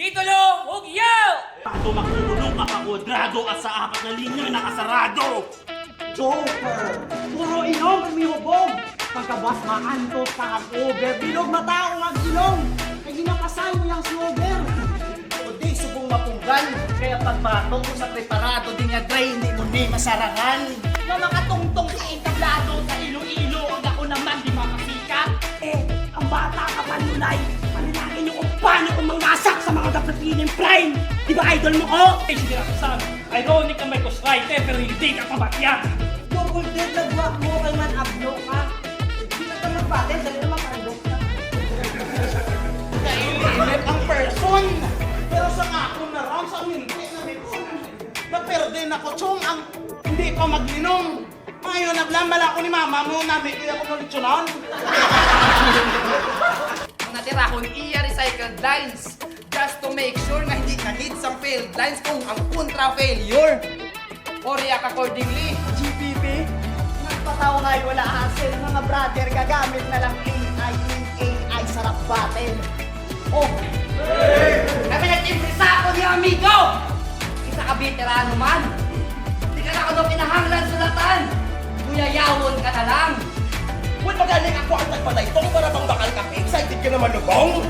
Titulo, Hugyaw! Pato makulong kapakwadrado at sa apat na linya nakasarado. Joker! Puro inom ang mihubog! Pagkabas maanto sa over, bilog mataong ang ilong! Kaya ginapasay mo yung slogan! O di subong mapunggan, kaya pagbatong mo sa preparado, di nga dry, hindi mo ni masarangan. Na makatungtong sa entablado, sa ilo-ilo, ang ako naman di makasikat! Ang bata ka panulay, panalangin yung paano kung mangasak sa mga dapat-piling prime! Di ba idol mo ko? Sige lang, Sam. Ironic ang may ghostwriter pero hindi ka pabatyan. Double dead na buwak mo kay man ablo ka! Di na ka magbatin, dali naman kandok ka! Kailit ang person! Pero sa ako na round, sa hindi na nito. Naperde na ko, chong, ang hindi ko maglinom. Ngayon, naglambala ako ni mama mo, namin kaya ako nalitsunan. Ang natira ko iya recycled lines just to make sure na hindi na needs ang failed lines kung ang kontra failure. Or react accordingly. GPP, nagpataw ngayon wala hassle, mga brother, gagamit na lang AI, sarap battle. Oh, Kami nagtimprisa ako ni amigo! Isa ka veterano man. Hindi ka na ako pinahanglan sulatan. Buyayawon ka na lang. Kung magaling ako ang nagpalaytong para bang bakal ka, excited ka naman, lubong?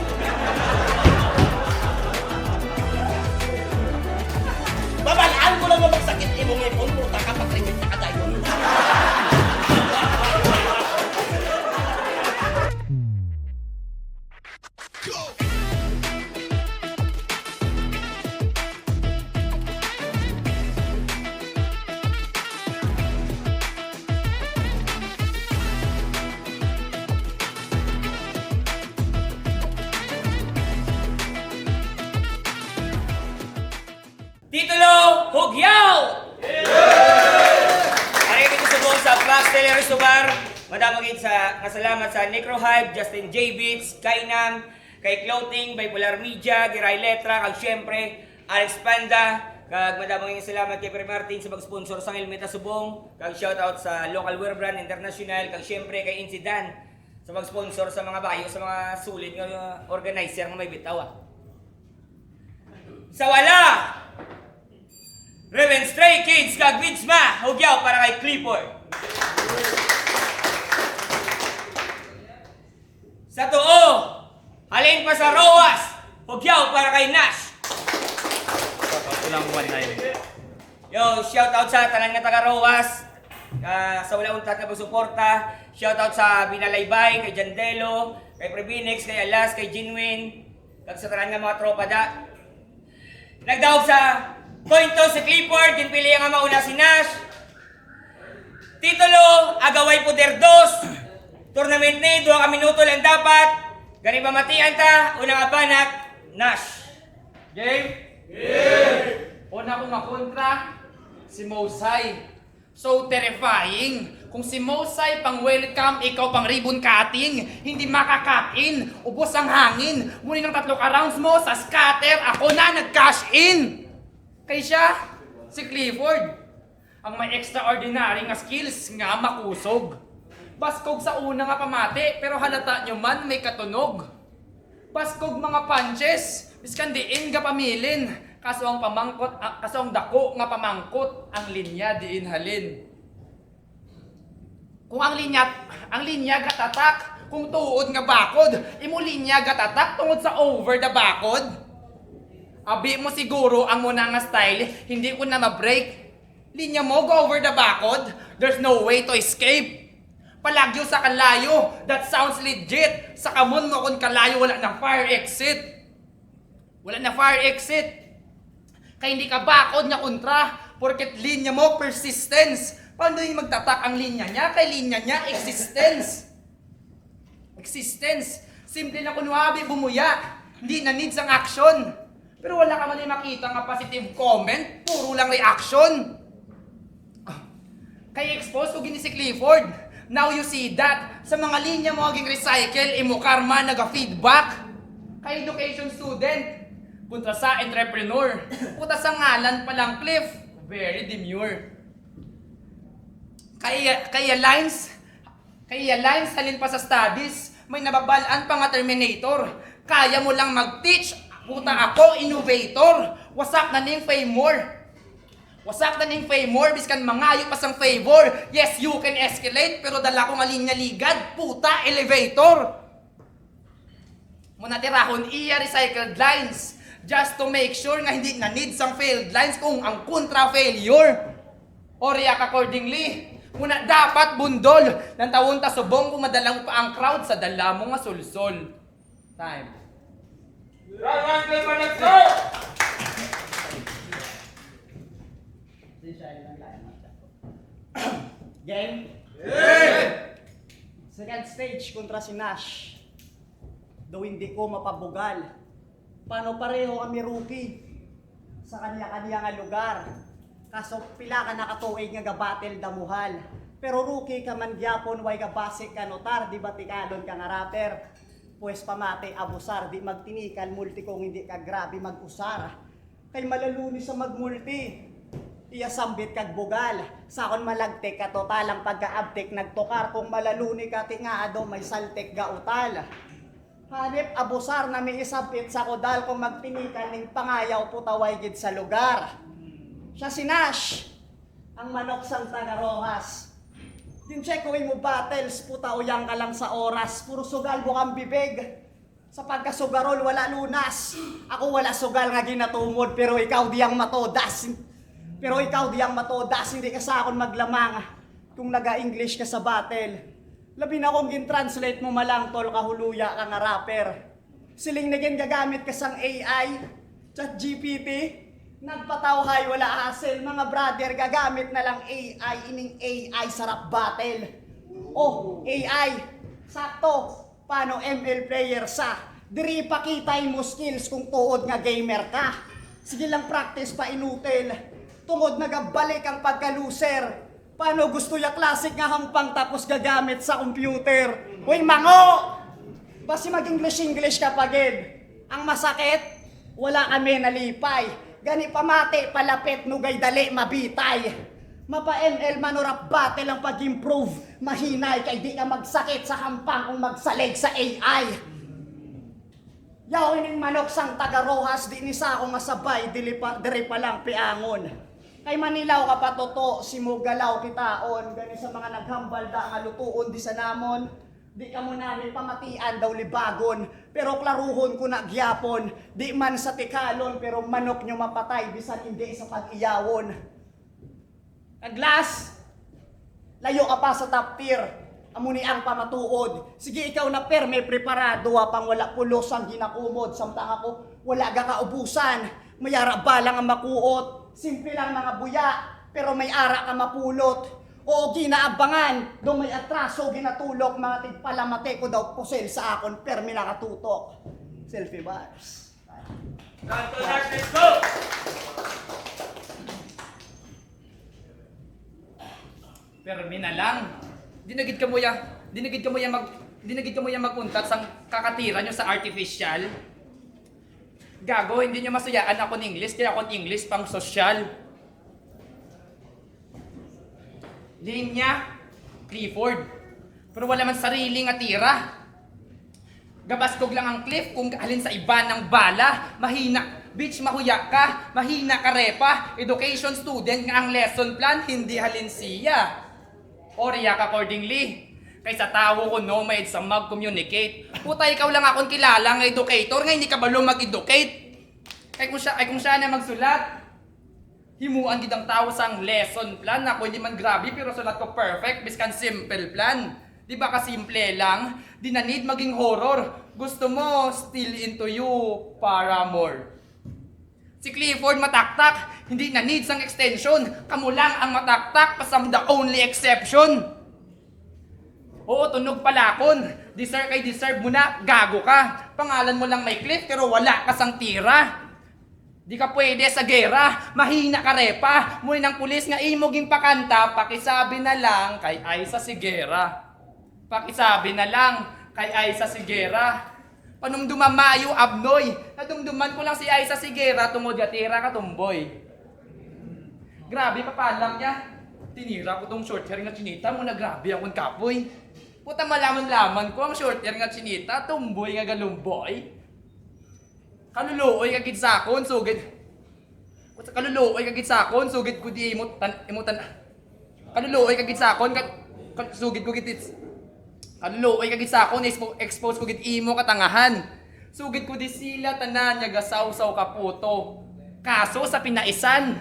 Babalaan ko lang na magsakit imong ipon, puta ka patringit na kadayon. Titulo, Hugyaw! Maraming ito sa buong sa Flash Tele Restobar. Madamagin sa kasalamat sa Necrohive, Justin J. Beats, Kainam, kay Clothing, Bipolar Media, Giray Letra, kag syempre, Alex Panda, kag madamagin salamat kay Pre Martin sa mag-sponsor sa Helmeta Subong, kag shoutout sa Local Wear Brand International, kag syempre kay Insidan sa mag-sponsor sa mga bayo, sa mga sulit nga organizer nga may bitaw. Sa wala! Reven Stray Kids kag Widsma, Hugyaw para kay Clifford. Sa tuo, halin pa sa Roas, Hugyaw para kay Nash. Yo, shout out sa tanan nga taga Roas. Sa wala untat nga pagsuporta. Shout out sa Binalaybay, kay Jandelo, kay Prebinix, kay Alas, kay Jinwin, kag sa tanan nga mga tropa da. Nagdaog sa Pointo si Clifford, ginpili nga mauna si Nash. Titulo, Agaway Poder 2. Tournament ni, 2 ka minuto lang dapat. Gani pamatian ta, unang abanak, Nash. Game? Game! Una kong makontra, si Mosay. So terrifying. Kung si Mosay pang welcome, ikaw pang ribbon cutting, hindi makakain, ubos ang hangin. Muli ng 3 rounds mo sa scatter, ako na nag-cash in. Kay siya, si Clifford, ang may extraordinary nga skills nga makusog. Baskog sa una nga pamati, pero halata nyo man may katunog. Baskog mga punches, biskan diin nga pamilin. Kaso ang pamangkot, kaso ang dako nga pamangkot, ang linya diin halin. Kung ang linya gatatak, kung tuod nga bakod, imo linya gatatak tungod sa over the bakod. Abi mo siguro ang muna nga style, hindi ko na ma-break. Linya mo, go over the bakod, there's no way to escape. Palagyo sa kalayo, that sounds legit. Sa kamon mo kung kalayo, wala na fire exit. Wala na fire exit. Kaya hindi ka bakod nga kontra, porket linya mo, persistence. Paano yung magtatak ang linya niya? Kay linya niya, existence. Existence. Simple na kunwabi, bumuya. Hindi na needs ang action. Pero wala ka man yung makita nga positive comment, puro lang reaction. Kaya expose ko gini si Clifford. Now you see that. Sa mga linya mo aging recycle, imo karma naga-feedback. Kay education student, punta sa entrepreneur. Puta sa ngalan pa lang Cliff, very demure. Kaya lines halin pa sa studies, may nababalaan pa nga Terminator. Kaya mo lang mag-teach, Puta ako, innovator. Wasak na ning favor. Wasak na ning favor, biskan mangayo pa sang favor. Yes, you can escalate, pero dala ko nga linya ligad. Puta, elevator. Muna tirahon iya recycled lines. Just to make sure nga hindi na need sang failed lines kung ang kontra failure. O react accordingly. Muna dapat bundol ng tawon ta subong kung madalang pa ang crowd sa dala mo nga sulsol. Time. Round 1, paper, let's go! Game? Second stage kontra si Nash. Daw hindi ko mapabugal. Paano pareho kami rookie sa kanya-kanya nga lugar. Kaso pila ka nakatuig nga gabatel damuhal. Pero rookie ka man gyapon way gabasik ka notar, di ba tikalon ka nga rapper. Pues pamate abusar, di magtinikal multi kung hindi ka grabe mag-usar. Kay malaluni sa magmulti. Iya sambit kag bugal. Sakon malagtek ka totalang pagkaabtek nagtukar. Kung malaluni ka tingado may saltek ga utal. Hanip abusar na may isabit sa kodal kung magtinikan ning pangayaw putaway gid sa lugar. Siya si Nash, ang manok sang Tagarojas. Din check ko mo battles, puta uyang ka lang sa oras. Puro sugal bukang bibig. Sa pagkasugarol wala lunas. Ako wala sugal nga ginatumod pero ikaw diyang matodas. Pero ikaw diyang matodas, hindi ka sa akon maglamang. Kung naga-English ka sa battle. Labi na kung gin-translate mo malang tol kahuluya ka nga rapper. Siling naging gagamit ka sang AI, ChatGPT, nagpatawhay wala hassle. Mga brother, gagamit na lang AI, ining AI sarap battle. Oh, AI, sakto, paano ML player sa? Diri pakitay mo skills kung tuod nga gamer ka. Sige lang practice pa inutil. Tungod nagabalik ang pagka-loser. Paano gusto ya classic nga hampang tapos gagamit sa computer? Uy, mango! Basi mag-English ka pagid. Ang masakit, wala kami nalipay. Gani pamati, palapit, nugay dali, mabitay. Mapa-ML manurap battle ang pag-improve. Mahinay kay di ka magsakit sa hampang kung magsalig sa AI. Yaw ining manok sang Tagarojas, di ni sa ako nga sabay, diri pa lang piangon. Kay Manilaw ka patoto, simugalaw kitaon, gani sa mga naghambal da nga lutuon di sa namon. Di ka mo namin pamatian daw libagon, pero klaruhon ko na gyapon. Di man sa tikalon, pero manok nyo mapatay, bisan hindi sa pag-iyawon. Aglas, layo ka pa sa top tier, amuni ang pamatuod. Sige ikaw na per, may preparado, pang wala pulos ang ginakumod. Samtang ako, wala ga kaubusan, mayara ba lang ang makuot. Simple lang mga buya, pero may ara ka mapulot. O ginaabangan, do may atraso, ginatulok, mga tigpalamate ko daw pusel sa akon, per may nakatutok. Selfie bars. Round 2, Nash, let's go! Permi na lang. Dinagid ka mo ya maguntat sang kakatira nyo sa artificial. Gago, hindi nyo masuyaan ako ng English, kaya ako ng English pang social. Linya, Clifford. Pero wala man sarili nga tira. Gabaskog lang ang cliff kung alin sa iba ng bala. Mahina, bitch mahuyak ka, mahina ka repa. Education student nga ang lesson plan, hindi halin siya. O react accordingly. Kaysa tawo ko no maid sa mag-communicate. Puta, ikaw lang akong kilala nga educator, nga hindi ka balo mag-educate. Kay kung siya na magsulat, himuan gid ang tao sang lesson plan. Ako hindi man grabe pero sulat ko perfect, biskan simple plan. Di ba ka simple lang? Di na need maging horror. Gusto mo, still into you, para more. Si Clifford mataktak, hindi na need sang extension. Kamu lang ang mataktak, pasam the only exception. Oo, tunog palakon. Deserve mo na, gago ka. Pangalan mo lang may cliff pero wala ka sang tira. Di ka pwede sa gera, mahina ka repa. Muli ng pulis nga imoging pakanta, pakisabi na lang kay Aiza Sigera. Pakisabi na lang kay Aiza Sigera. Panong dumamayo abnoy, nadumduman ko lang si Aiza Sigera, tungod ya tira ka tumboy. Grabe papalang niya. Tinira ko tong short hair nga chinita mo na grabe akong kapoy. Puta malaman-laman ko ang short hair nga chinita, tumboy nga galumboy. Kaluluoy kagid sakon sugid. Kaluluoy kagid sakon sugid ko di imutan. Kaluluoy kagid sakon sugid ko gid kaluluoy kagid sakon expose ko gid imo katangahan. Sugid ko di sila tanan nya gasaw-saw ka puto. Kaso sa pinaisan.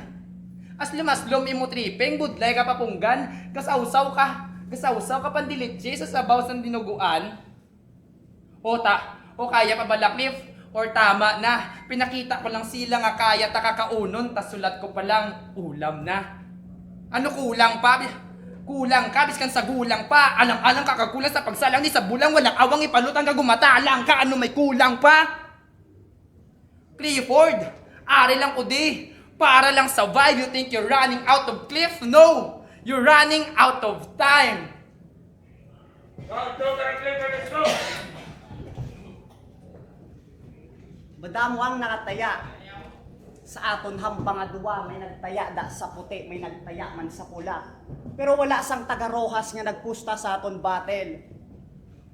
Aslum imo tripping budlay ka papunggan, gasaw-saw ka pandilitsi sa sabaw sa dinuguan. O kaya pa bala Cliff? Or tama na, pinakita ko lang sila nga kaya ta kakaunon, tas sulat ko pa lang, ulam na. Ano kulang pa? Kulang ka, biskan sa gulang pa. Alang-alang kakakulang sa pagsalang ni sa bulang, walang awang ipalutang ka gumatalang ka, ano may kulang pa? Clifford, ari lang ko di. Para lang survive, you think you're running out of Cliff? No! You're running out of time. Madamo ang nakataya. Sa aton hambang adwa may nagtaya da sa puti, may nagtaya man sa pula. Pero wala sang taga-Rojas nga nagpusta sa aton battle.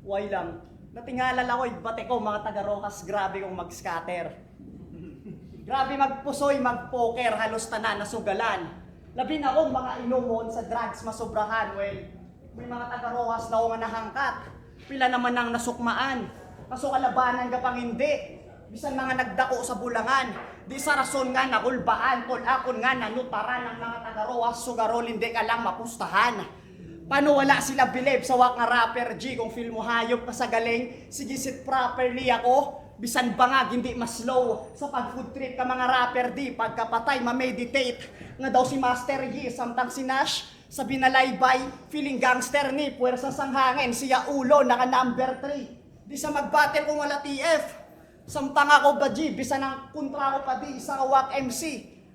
Way lang. Natingala lang ko'y bate ko mga taga-Rojas, grabe kong mag-scatter. Grabe magpusoy, mag-poker, halos tanan nasugalan. Labi na akong mga inumon sa drugs masobrahan. Well, may mga taga-Rojas na ako nga nahangkat. Pila naman ang nasukmaan. Kaso kalabanan ka pang hindi. Bisan mga nagdako sa bulangan. Di sa rason nga nakulbaan. Tol akon nga nanutaran ng mga taga-Rojas. Sugarol hindi ka lang mapustahan. Paano wala sila believe sa wak nga rapper G? Kung feel mo hayop ka sa galing, sige sit properly ako. Bisan bangag, hindi mas slow. Sa pag-food trip ka mga rapper di, pagkapatay, ma-meditate. Nga daw si Master Yi, samtang si Nash, sabi na laybay, feeling gangster ni, puwersa sang hangin, siya ulo, naka number 3. Di sa mag-battle kung wala TF. Samtang ako ba G, bisan ang kontra ko pa di, sa kawak MC.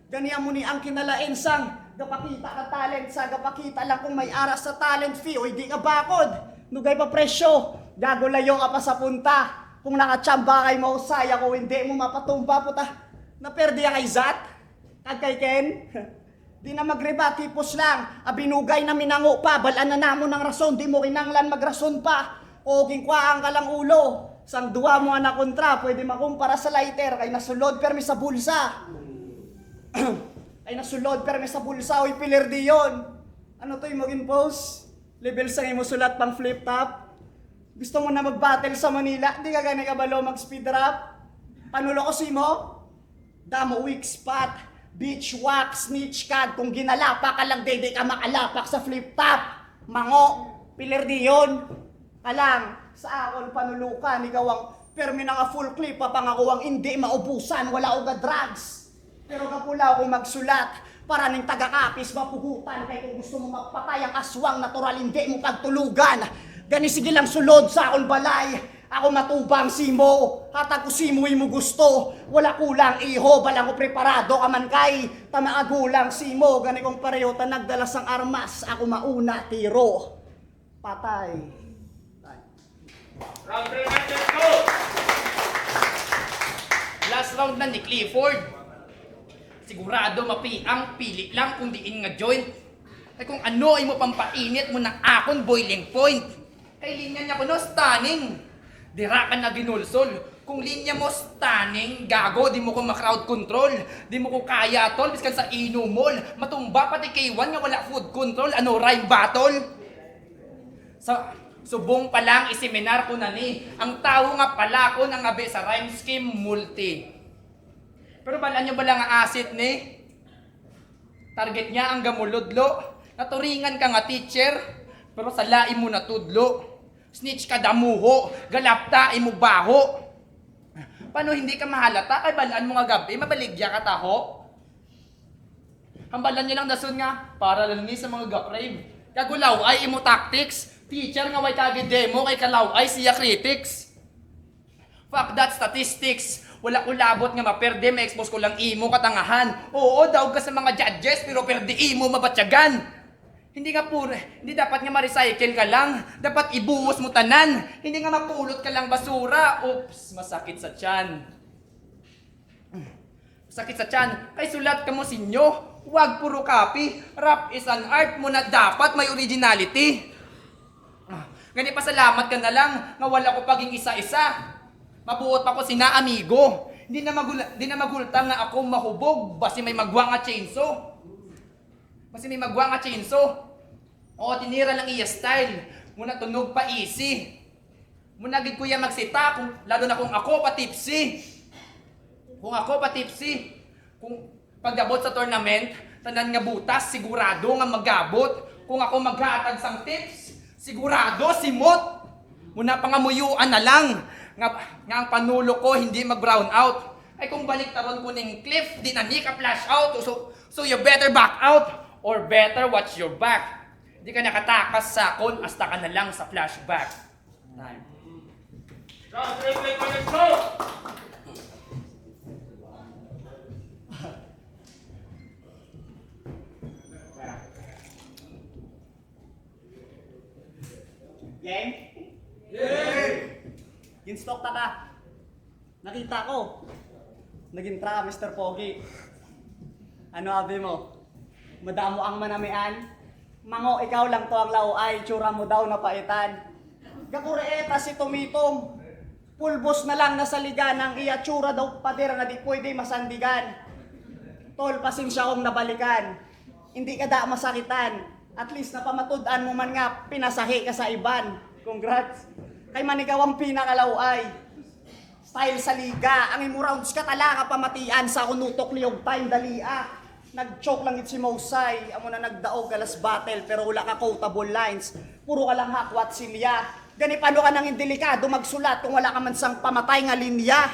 Ganiyan mo ni ang kinalain sang, gapakita ka talent sa, gapakita lang kung may aras sa talent fee, o hindi ka bakod. Nugay pa presyo, gagulayo ka pa sa punta. Kung nakachamba kay Mausay, ako hindi mo mapatumba puta. Naperdi ang kay Zat? Kag kay Ken? Di na magriba, tipos lang. Abinugay na minango pa, balaan na namo ng rason, di mo kinanglan magrason pa. O gingkwaan ka lang ulo. Sang duwa mo na kontra, pwede makumpara sa lighter, kay nasulod permi sa bulsa. Ay nasulod permi sa bulsa, oy piler di yun. Ano to yung maging post? Level sa mo sulat pang flip top? Gusto mo na mag-battle sa Manila? Di ka gani kabalo mag-speed rap? Panulo ko si mo? Damo weak spot, bitch wax, snitch card. Kung ginalapak ka lang, di ka makalapak sa flip top. Mango, piler di yun. Alang, sa akon panulukan, ikaw ang permi na full clip, papangako ang hindi maubusan, wala o drugs. Pero kapula ako magsulat, para ning taga-kapis mapugutan, kaya kung gusto mo magpatay ang aswang, natural hindi mo pagtulugan. Gani sige lang sulod sa akong balay. Ako matubang simo. Hatag ko simoy mo gusto. Wala kulang iho. Balang ko preparado ka man kay. Tamaagulang simo. Gani kong pareho ta nagdala sang armas. Ako mauna tiro. Patay. Round 3, let's go! Last round na ni Clifford. Sigurado mapiang pili lang kung diin nga joint. Ay kung ano ay mo pampainit mo ng akon boiling point. Kay linya niya ko no, stunning. Dira ka na ginulsol. Kung linya mo stunning, gago, di mo ko ma-crowd control. Di mo ko kaya tol, biskan sa inumol. Matumba pati K1 nga wala food control. Ano, rhyme battle? Sa subong pa lang iseminar ko na ni. Ang tao nga pala ko nang abe sa rhyme scheme multi. Pero bala nyo ba lang ang asset ni? Target niya ang gamulodlo. Naturingan ka nga teacher, pero sa laim mo natudlo. Snitch ka damuho, galapta imo baho. Paano hindi ka mahalata? Ay balaan mo nga gabi, mabaligya ka taho. Hambalan niyo lang dason nga, para lang ni sa mga gaprave. Kagulaw ay imo tactics. Teacher nga way kagi demo kay kalaw ay siya critics. Fuck that statistics. Wala ko labot nga maperde, ma-expose ko lang imo katangahan. Oo, daw ka sa mga judges, pero perde imo mabatyagan. Hindi dapat nga ma-recycle ka lang. Dapat ibuhos mo tanan. Hindi nga mapulot ka lang basura. Oops, masakit sa tiyan. Masakit sa tiyan. Kay sulat ka mo sinyo. Huwag puro copy. Rap is an art mo na dapat may originality. Gani pa salamat ka na lang nga wala ko paging isa-isa. Mabuot pa ko sina amigo. di na magultang nga ako mahubog basi may magwa nga chainsaw. Basi may magwa nga chainsaw. Oo, tinira lang iya style. Muna tunog pa easy. Muna gid kuya magsita kung lalo na kung ako pa tipsy. Kung ako pa tipsy. Kung pagabot sa tournament, tanan nga butas sigurado nga magabot. Kung ako maghatag sang tips, sigurado simot. Muna pangamuyuan na lang nga ang panulo ko hindi mag-brown out. Ay kung balik taron ko ning cliff, di na ni ka flash out. So you better back out or better watch your back. Di ka nakatakas sa kon hasta ka na lang sa flashback. Time. Round 3, play for the show! Yang? Ginstock ta ka. Nakita ko. Nagintra ka, Mr. Pogi. Ano abi mo? Madamo ang manamian? Mango, ikaw lang to ang lauay. Tsura mo daw na paitan. Gakureeta si Tumitom. Pulbos na lang nasa liganang iya tsura daw pader nga di pwede masandigan. Tol, pasensya kong nabalikan. Hindi ka da masakitan. At least napamatud-an mo man nga pinasahi ka sa iban. Congrats. Kay man ikaw ang pinakalaway. Style sa liga. Ang imo rounds ka tala ka pamatian sa kunutok liyog time dalia. Nag-choke lang it si Mosay. Amo na nagdaog kalas battle pero wala ka quotable lines. Puro ka lang hakwat silya. Gani paano ka nang indelikado magsulat kung wala ka man sang pamatay nga linya.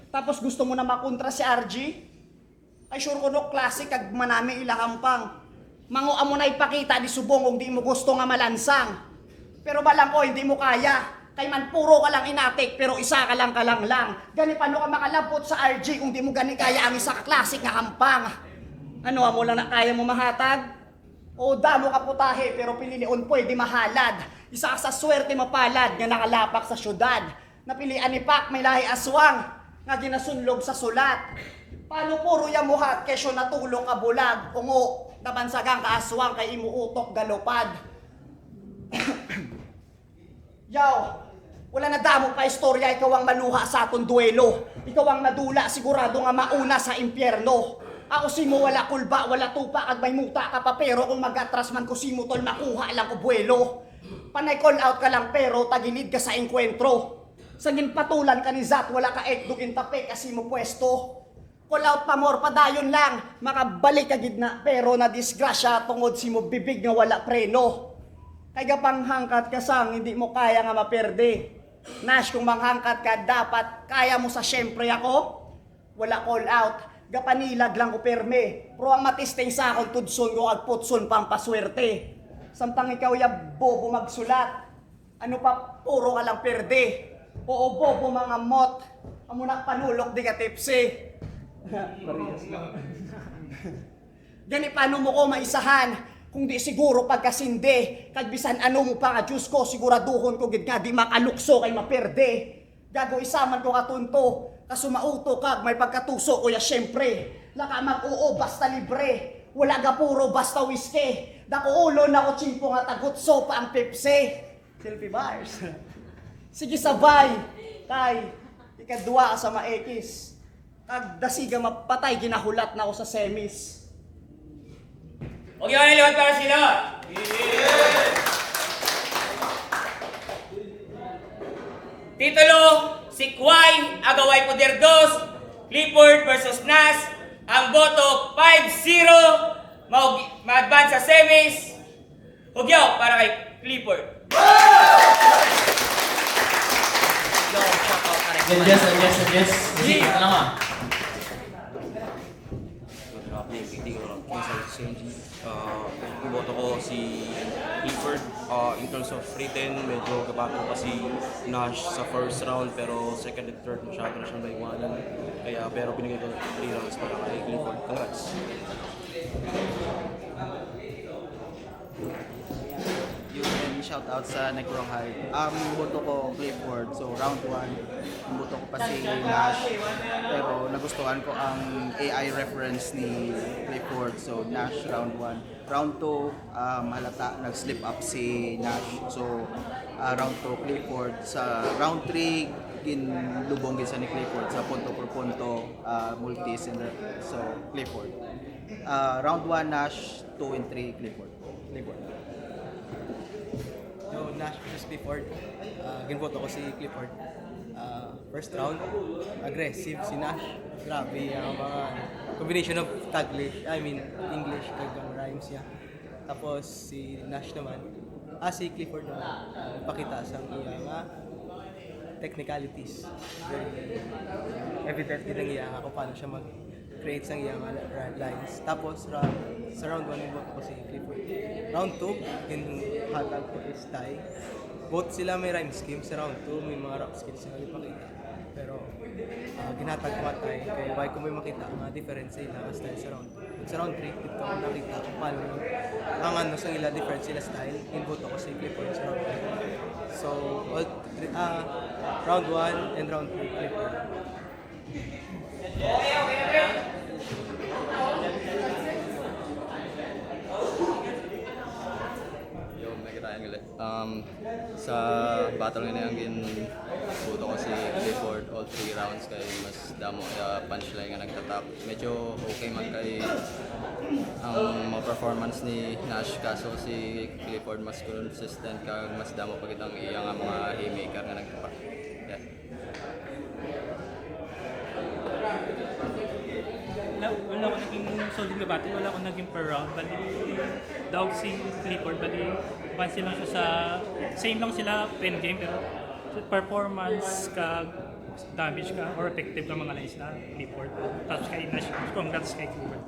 Tapos gusto mo na makontra si RG? Ay sure ko no classic kag manami ilakampang. Mango amo na ipakita di subong kung di mo gusto nga malansang. Pero balang ko hindi mo kaya. Kay man puro ka lang inatik pero isa ka lang lang. Gani paano ka makalabot sa RG kung di mo gani kaya ang isa ka classic nga hampang. Ano amo lang na kaya mo mahatag? O damo ka putahe pero pililion pwede mahalad. Isa ka sa swerte mapalad nga nakalapak sa syudad. Napilian ni Pak may lahi aswang nga ginasunlog sa sulat. Paano puro yamuhat kesyo natulong ka bulag? Ungo, nabansagang kaaswang kay imuutok galopad. Yaw, wala na damo pa istorya, ikaw ang maluha sa atong duelo. Ikaw ang madula, sigurado nga mauna sa impyerno. Ako simo wala kulba, wala tupa, at may muta ka pa pero kung mag-atras man ko simo tol, makuha lang ko buwelo. Panay call out ka lang pero tagilid ka sa enkwentro. Sangin patulan ka ni Zat, wala ka ekdugin tape kasi mo pwesto. Call out pa more, padayon lang, makabalik ka gidna pero na disgrasya tungod si mo bibig nga wala preno. Kay gapang hangkat ka sang, hindi mo kaya nga maperde. Nash, kung manghangkat ka, dapat kaya mo sa syempre ako. Wala call out, gapanilag lang ko perme. Pero ang matisteng sa akong tudson ko agputson pang paswerte. Samtang ikaw ya bobo magsulat. Ano pa, puro ka lang perde. Oo, bobo mga mot. Amo na panulok di ka tipsy. Gani paano mo ko maisahan? Kung di siguro pagkasindi, kagbisan ano mo pa nga Diyos ko, siguraduhon ko gid nga di makalukso kay maperde. Gago isaman ko katunto, kasumauto kag may pagkatuso ko ya syempre. Laka mag-oo basta libre, wala ga puro basta whiskey. Dako ulo na ko chimpo nga tagot sopa ang Pepsi. Selfie bars. Sige sabay, tay, ikadua ka sa maekis. Kag dasiga mapatay ginahulat na ako sa semis. Huwag yung naliwan para sila! Titulo, si Kwai, Agaway Poder 2, Clifford versus Nas. Ang boto, 5-0. Ma-advance sa semis. Hugyaw para kay Clifford. Yes. Sige, ito lang ah. Iboto ko si Clifford. In terms of written, medyo gabago pa si Nash sa first round pero second and third masyado na siyang naiwanan. Kaya pero binigay ko 3 rounds para kay Clifford. Congrats! Yung shout out sa Necro High. Boto ko Clifford. So round 1, boto ko pa si Nash. Pero nagustuhan ko ang AI reference ni Clifford. So Nash round 1. Round 2, halata nag-slip up si Nash. So round 2 Clifford. Sa round 3, ginlubong gid sa ni Clifford sa punto por punto, multis and so Clifford. Round 1 Nash, 2 and 3 Clifford. Yo, Nash versus Clifford. Ginboto ko si Clifford. First round, aggressive si Nash. Grabe ang mga combination of English kag rhymes niya. Tapos si Nash naman, si Clifford naman, pakita sa iya nga technicalities. Very evident din ang iya kung paano siya mag-create sa iya nga lines. Tapos sa round 1 ginboto ko si Clifford. Round 2, ginhatag ko is tie. Both sila may rhyme scheme. Sa round 2, may mga rap skills na ipakita. Pero ginhatag ko tayo. Kaya why ko may makita ang difference sa ila style sa round 2. Sa round 3, dito ko nakita kung paano ang ano sa ila difference sila style. Inboto ko sa Clifford sa round 3. So, round 1 and round 3, Clifford. Yo, may kitayan ulit. Sa battle ngayon yung buto ko si Clifford all 3 rounds kay mas damo punchline nga nagtatap. Medyo okay man kay ang mga performance ni Nash kaso si Clifford mas consistent kag mas damo pagit ang iya nga mga haymaker nga nagtapak. Yeah. Wala ko naging solid na battle, wala ko naging per round. Bali, dog si Clifford, bali, pansin lang siya sa, same lang sila pen game, pero performance ka, damage ka, or effective ka mga lines na Clifford. Tapos kay Nash, congrats kay Clifford.